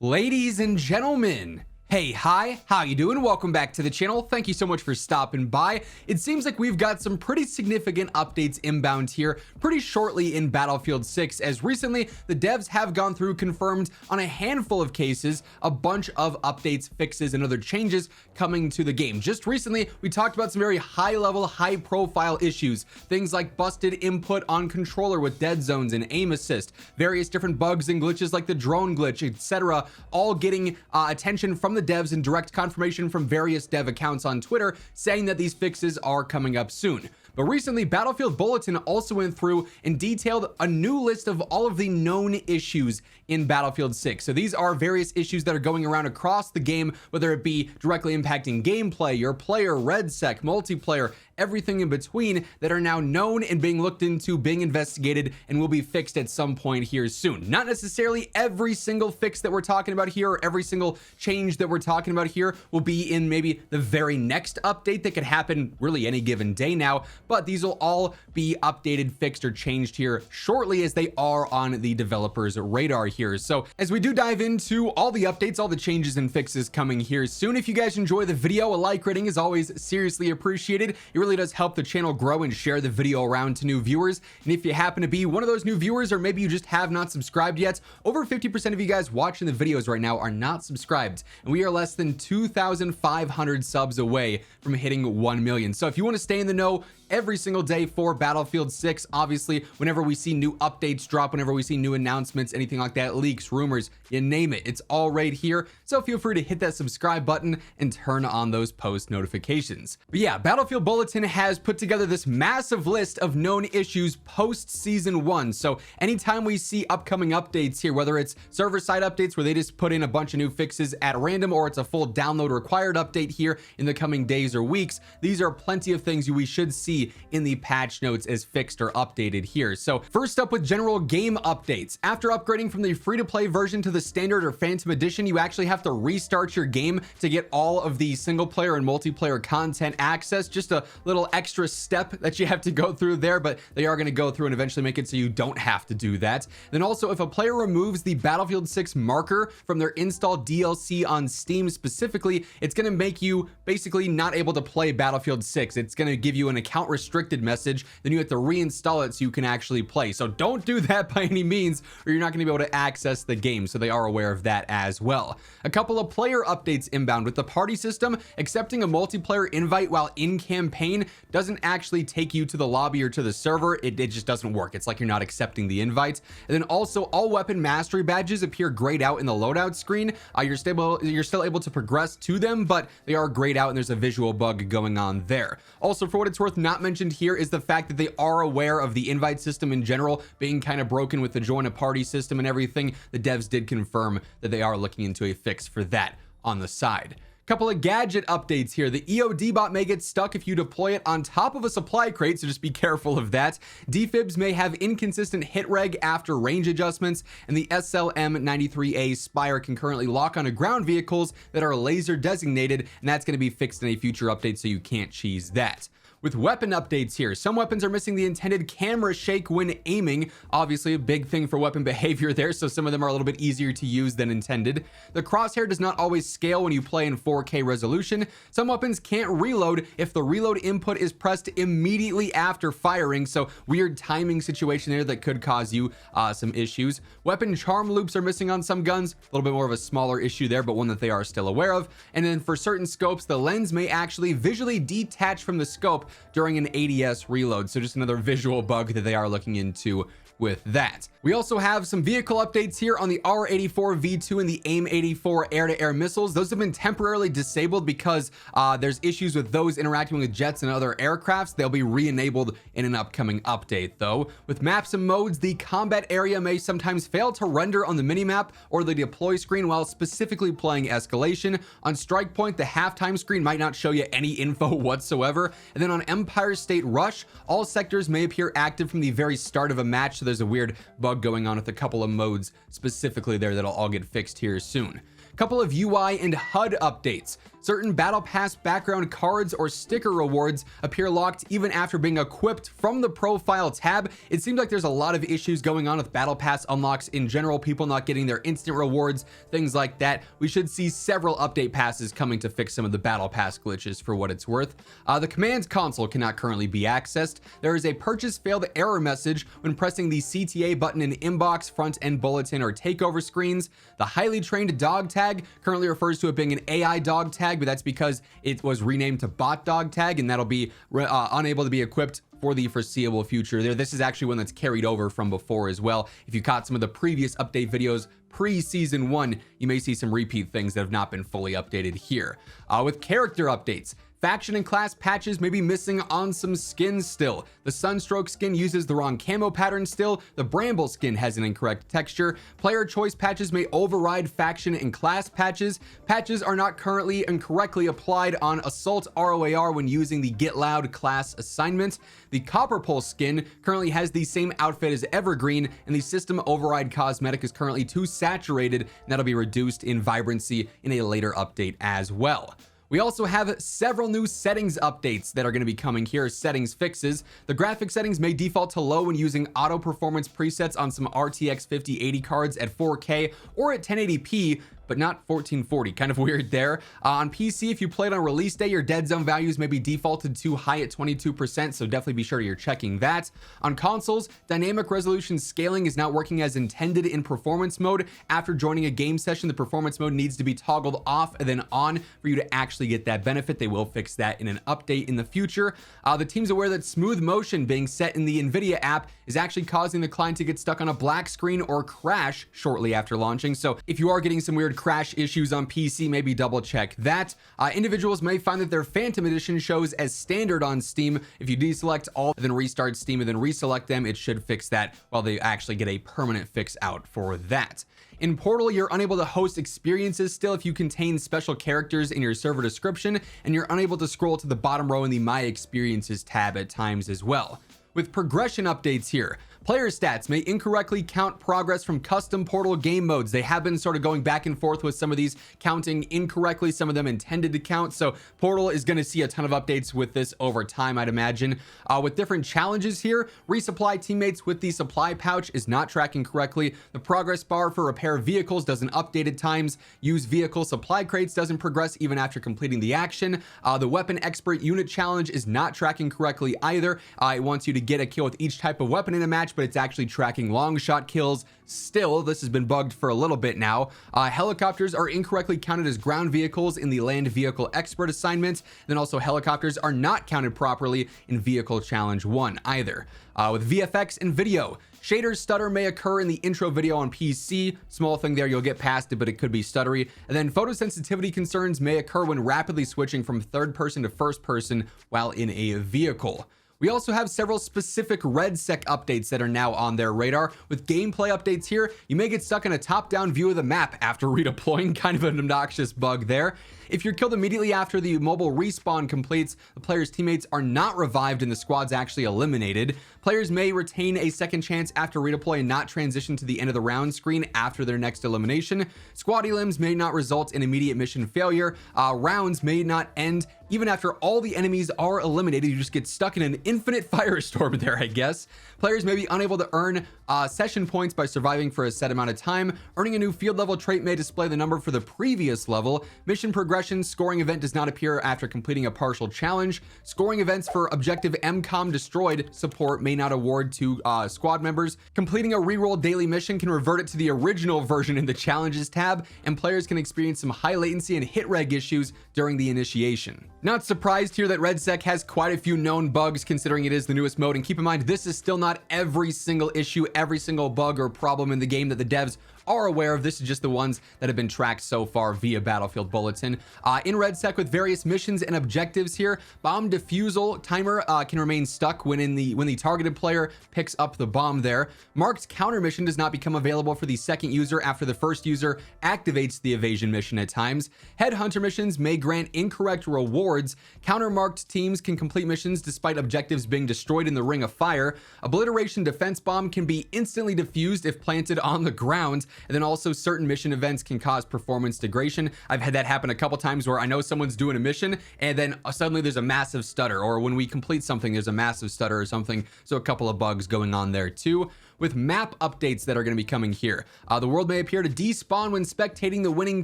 Ladies and gentlemen, hey, hi, how you doing? Welcome back to the channel. Thank you so much for stopping by. It seems like we've got some pretty significant updates inbound here pretty shortly in Battlefield 6, as recently the devs have gone through, confirmed on a handful of cases, a bunch of updates, fixes, and other changes coming to the game. Just recently, we talked about some very high-level, high-profile issues, things like busted input on controller with dead zones and aim assist, various different bugs and glitches like the drone glitch, etc., all getting attention from the devs and direct confirmation from various dev accounts on Twitter saying that these fixes are coming up soon. But recently, Battlefield Bulletin also went through and detailed a new list of all of the known issues in Battlefield 6. So these are various issues that are going around across the game, whether it be directly impacting gameplay, your player, REDSEC, multiplayer, everything in between, that are now known and being looked into, being investigated, and will be fixed at some point here soon. Not necessarily every single fix that we're talking about here, or every single change that we're talking about here will be in maybe the very next update that could happen really any given day now, but these will all be updated, fixed, or changed here shortly, as they are on the developers' radar here. So as we do dive into all the updates, all the changes and fixes coming here soon, if you guys enjoy the video, a like rating is always seriously appreciated. It really does help the channel grow and share the video around to new viewers. And if you happen to be one of those new viewers, or maybe you just have not subscribed yet, over 50% of you guys watching the videos right now are not subscribed, and we are less than 2,500 subs away from hitting 1 million. So if you want to stay in the know every single day for Battlefield 6, obviously whenever we see new updates drop, whenever we see new announcements, anything like that, leaks, rumors, you name it, it's all right here. So feel free to hit that subscribe button and turn on those post notifications. But yeah, Battlefield Bulletin has put together this massive list of known issues post season 1. So anytime we see upcoming updates here, whether it's server side updates where they just put in a bunch of new fixes at random, or it's a full download required update here in the coming days or weeks, these are plenty of things we should see in the patch notes as fixed or updated here. So first up, with general game updates, after upgrading from the free-to-play version to the standard or phantom edition, you actually have to restart your game to get all of the single player and multiplayer content access. Just a little extra step that you have to go through there, but they are going to go through and eventually make it so you don't have to do that. Then also, if a player removes the Battlefield 6 marker from their installed DLC on Steam specifically, it's going to make you basically not able to play Battlefield 6. It's going to give you an account restricted message, then you have to reinstall it so you can actually play. So don't do that by any means, or you're not going to be able to access the game. So they are aware of that as well. A couple of player updates inbound with the party system. Accepting a multiplayer invite while in campaign doesn't actually take you to the lobby or to the server. It just doesn't work. It's like you're not accepting the invite. And then also, all weapon mastery badges appear grayed out in the loadout screen. You're still able to progress to them, but they are grayed out and there's a visual bug going on there. Also, for what it's worth, not mentioned here is the fact that they are aware of the invite system in general being kind of broken with the join a party system and everything. The devs did confirm that they are looking into a fix for that on the side. Couple of gadget updates here. The EOD bot may get stuck if you deploy it on top of a supply crate, so just be careful of that. Defibs may have inconsistent hit reg after range adjustments, and the SLM-93A Spire can currently lock onto ground vehicles that are laser designated, and that's going to be fixed in a future update, so you can't cheese that. With weapon updates here, some weapons are missing the intended camera shake when aiming. Obviously a big thing for weapon behavior there, so some of them are a little bit easier to use than intended. The crosshair does not always scale when you play in 4K resolution. Some weapons can't reload if the reload input is pressed immediately after firing, so weird timing situation there that could cause you some issues. Weapon charm loops are missing on some guns, a little bit more of a smaller issue there, but one that they are still aware of. And then for certain scopes, the lens may actually visually detach from the scope during an ADS reload, so just another visual bug that they are looking into with that. We also have some vehicle updates here on the R84 V2 and the AIM-84 air-to-air missiles. Those have been temporarily disabled because there's issues with those interacting with jets and other aircrafts. They'll be re-enabled in an upcoming update though. With maps and modes, the combat area may sometimes fail to render on the minimap or the deploy screen while specifically playing escalation. On strike point, the halftime screen might not show you any info whatsoever. And then on Empire State Rush, all sectors may appear active from the very start of a match, so there's a weird bug going on with a couple of modes specifically there that'll all get fixed here soon. Couple of UI and HUD updates. Certain Battle Pass background cards or sticker rewards appear locked even after being equipped from the profile tab. It seems like there's a lot of issues going on with Battle Pass unlocks in general, people not getting their instant rewards, things like that. We should see several update passes coming to fix some of the Battle Pass glitches for what it's worth. The commands console cannot currently be accessed. There is a purchase failed error message when pressing the CTA button in inbox, front end bulletin, or takeover screens. The highly trained dog tag currently refers to it being an AI dog tag, but that's because it was renamed to bot dog tag, and that'll be unable to be equipped for the foreseeable future. This is actually one that's carried over from before as well. If you caught some of the previous update videos pre-season 1, you may see some repeat things that have not been fully updated here. With character updates, faction and class patches may be missing on some skins still. The Sunstroke skin uses the wrong camo pattern still. The Bramble skin has an incorrect texture. Player choice patches may override faction and class patches. Patches are not currently and correctly applied on Assault ROAR when using the Get Loud class assignment. The Copper Pulse skin currently has the same outfit as Evergreen, and the system override cosmetic is currently too saturated, and that'll be reduced in vibrancy in a later update as well. We also have several new settings updates that are going to be coming here, settings fixes. The graphic settings may default to low when using auto performance presets on some RTX 5080 cards at 4K or at 1080p, but not 1440. Kind of weird there. On PC, if you played on release day, your dead zone values may be defaulted too high at 22%, so definitely be sure you're checking that. On consoles, dynamic resolution scaling is not working as intended in performance mode. After joining a game session, the performance mode needs to be toggled off and then on for you to actually get that benefit. They will fix that in an update in the future. The team's aware that smooth motion being set in the NVIDIA app is actually causing the client to get stuck on a black screen or crash shortly after launching. So if you are getting some weird crash issues on PC, maybe double check that. Individuals may find that their Phantom Edition shows as standard on Steam. If you deselect all, then restart Steam and then reselect them, it should fix that while they actually get a permanent fix out for that. In Portal, you're unable to host experiences still if you contain special characters in your server description, and you're unable to scroll to the bottom row in the My Experiences tab at times as well. With progression updates here, player stats may incorrectly count progress from custom Portal game modes. They have been sort of going back and forth with some of these counting incorrectly, some of them intended to count. So Portal is going to see a ton of updates with this over time, I'd imagine. With different challenges here, resupply teammates with the supply pouch is not tracking correctly. The progress bar for repair vehicles doesn't update at times. Use vehicle supply crates doesn't progress even after completing the action. The weapon expert unit challenge is not tracking correctly either. It wants you to get a kill with each type of weapon in a match, but it's actually tracking long shot kills. Still, this has been bugged for a little bit now. Helicopters are incorrectly counted as ground vehicles in the land vehicle expert assignment. Then also helicopters are not counted properly in vehicle challenge 1 either. With VFX and video, shader stutter may occur in the intro video on PC. Small thing there, you'll get past it, but it could be stuttery. And then photosensitivity concerns may occur when rapidly switching from third person to first person while in a vehicle. We also have several specific REDSEC updates that are now on their radar. With gameplay updates here, you may get stuck in a top-down view of the map after redeploying, kind of an obnoxious bug there. If you're killed immediately after the mobile respawn completes, the player's teammates are not revived and the squad's actually eliminated. Players may retain a second chance after redeploy and not transition to the end of the round screen after their next elimination. Squad elims may not result in immediate mission failure. Rounds may not end even after all the enemies are eliminated. You just get stuck in an infinite firestorm there, I guess. Players may be unable to earn session points by surviving for a set amount of time. Earning a new field level trait may display the number for the previous level. Mission progression scoring event does not appear after completing a partial challenge. Scoring events for objective MCOM destroyed support may not award to squad members. Completing a reroll daily mission can revert it to the original version in the challenges tab, and players can experience some high latency and hit reg issues during the initiation. Not surprised here that REDSEC has quite a few known bugs considering it is the newest mode, and keep in mind this is still not every single issue, every single bug or problem in the game that the devs are aware of. This is just the ones that have been tracked so far via Battlefield Bulletin. In REDSEC with various missions and objectives here, bomb defusal timer can remain stuck when the targeted player picks up the bomb there. Marked counter mission does not become available for the second user after the first user activates the evasion mission at times. Headhunter missions may grant incorrect rewards. Counter marked teams can complete missions despite objectives being destroyed in the ring of fire. Obliteration defense bomb can be instantly defused if planted on the ground. And then also certain mission events can cause performance degradation. I've had that happen a couple times where I know someone's doing a mission and then suddenly there's a massive stutter, or when we complete something there's a massive stutter or something. So a couple of bugs going on there too. With map updates that are going to be coming here, the world may appear to despawn when spectating the winning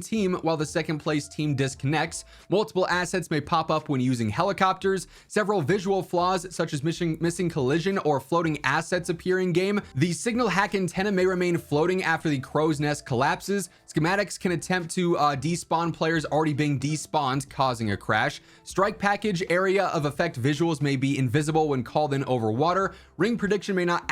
team while the second place team disconnects. Multiple assets may pop up when using helicopters. Several visual flaws such as missing collision or floating assets appear in game. The signal hack antenna may remain floating after the crow's nest collapses. Schematics can attempt to despawn players already being despawned, causing a crash. Strike package area of effect visuals may be invisible when called in over water. Ring prediction may not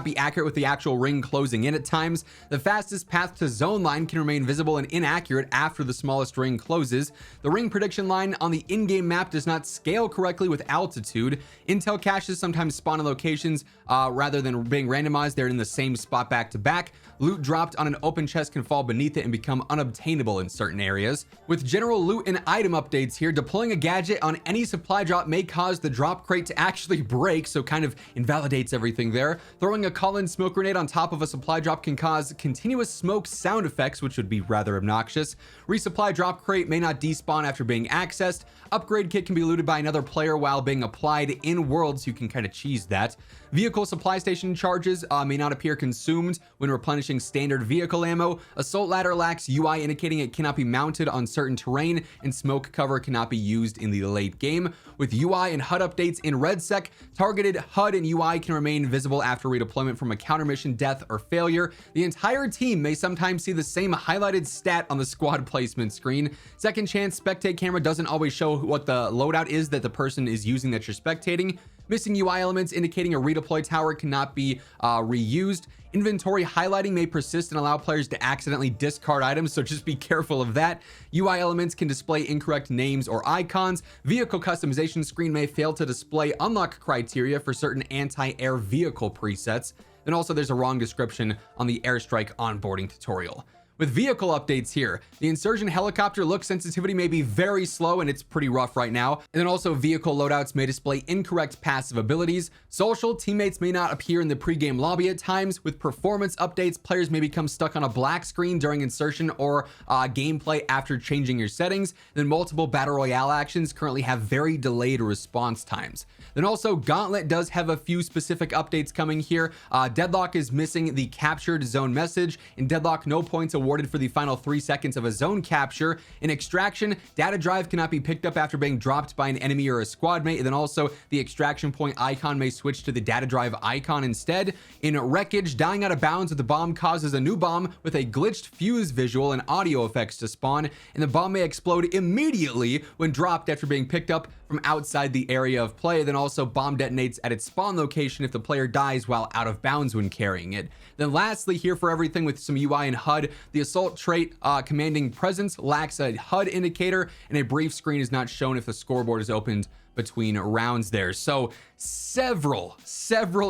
be accurate with the actual ring closing in at times. The fastest path to zone line can remain visible and inaccurate after the smallest ring closes. The ring prediction line on the in-game map does not scale correctly with altitude. Intel caches sometimes spawn in locations rather than being randomized, they're in the same spot back to back. Loot dropped on an open chest can fall beneath it and become unobtainable in certain areas. With general loot and item updates here, deploying a gadget on any supply drop may cause the drop crate to actually break, so kind of invalidates everything there. Throwing a call-in smoke grenade on top of a supply drop can cause continuous smoke sound effects, which would be rather obnoxious. Resupply drop crate may not despawn after being accessed. Upgrade kit can be looted by another player while being applied in world, so you can kind of cheese that. Vehicle supply station charges may not appear consumed when replenishing standard vehicle ammo. Assault ladder lacks UI indicating it cannot be mounted on certain terrain, and smoke cover cannot be used in the late game. With UI and HUD updates in REDSEC, targeted HUD and UI can remain visible after redeployment from a counter mission, death, or failure. The entire team may sometimes see the same highlighted stat on the squad placement screen. Second chance spectate camera doesn't always show what the loadout is that the person is using that you're spectating. Missing UI elements indicating a redeploy tower cannot be reused. Inventory highlighting may persist and allow players to accidentally discard items, so just be careful of that. UI elements can display incorrect names or icons. Vehicle customization screen may fail to display unlock criteria for certain anti-air vehicle presets. Then also there's a wrong description on the airstrike onboarding tutorial. With vehicle updates here, the Insurgent helicopter look sensitivity may be very slow and it's pretty rough right now. And then also vehicle loadouts may display incorrect passive abilities. Social teammates may not appear in the pregame lobby at times. With performance updates, players may become stuck on a black screen during insertion or gameplay after changing your settings. Then multiple battle royale actions currently have very delayed response times. Then also Gauntlet does have a few specific updates coming here. Deadlock is missing the captured zone message. In Deadlock, no points awarded for the final 3 seconds of a zone capture. In Extraction, data drive cannot be picked up after being dropped by an enemy or a squad mate. And then also the extraction point icon may switch to the data drive icon instead. In Wreckage, dying out of bounds with the bomb causes a new bomb with a glitched fuse visual and audio effects to spawn, and the bomb may explode immediately when dropped after being picked up from outside the area of play. Then also bomb detonates at its spawn location if the player dies while out of bounds when carrying it. Then lastly here for everything with some UI and HUD, the assault trait commanding presence lacks a HUD indicator, and a brief screen is not shown if the scoreboard is opened between rounds there. So several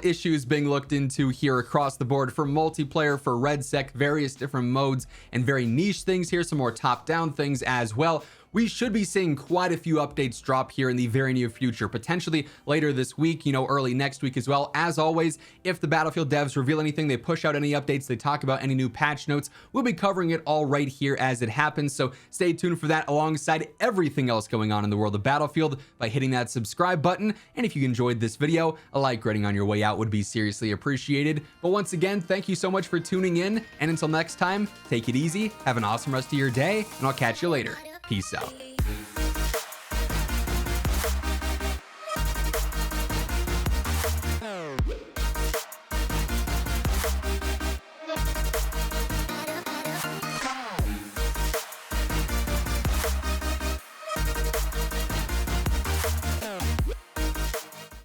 issues being looked into here across the board for multiplayer, for REDSEC, various different modes, and very niche things here, some more top-down things as well. We should be seeing quite a few updates drop here in the very near future, potentially later this week, early next week as well. As always, if the Battlefield devs reveal anything, they push out any updates, they talk about any new patch notes, we'll be covering it all right here as it happens. So stay tuned for that alongside everything else going on in the world of Battlefield by hitting that subscribe button. And if you enjoyed this video, a like rating on your way out would be seriously appreciated. But once again, thank you so much for tuning in. And until next time, take it easy, have an awesome rest of your day, and I'll catch you later. Peace out.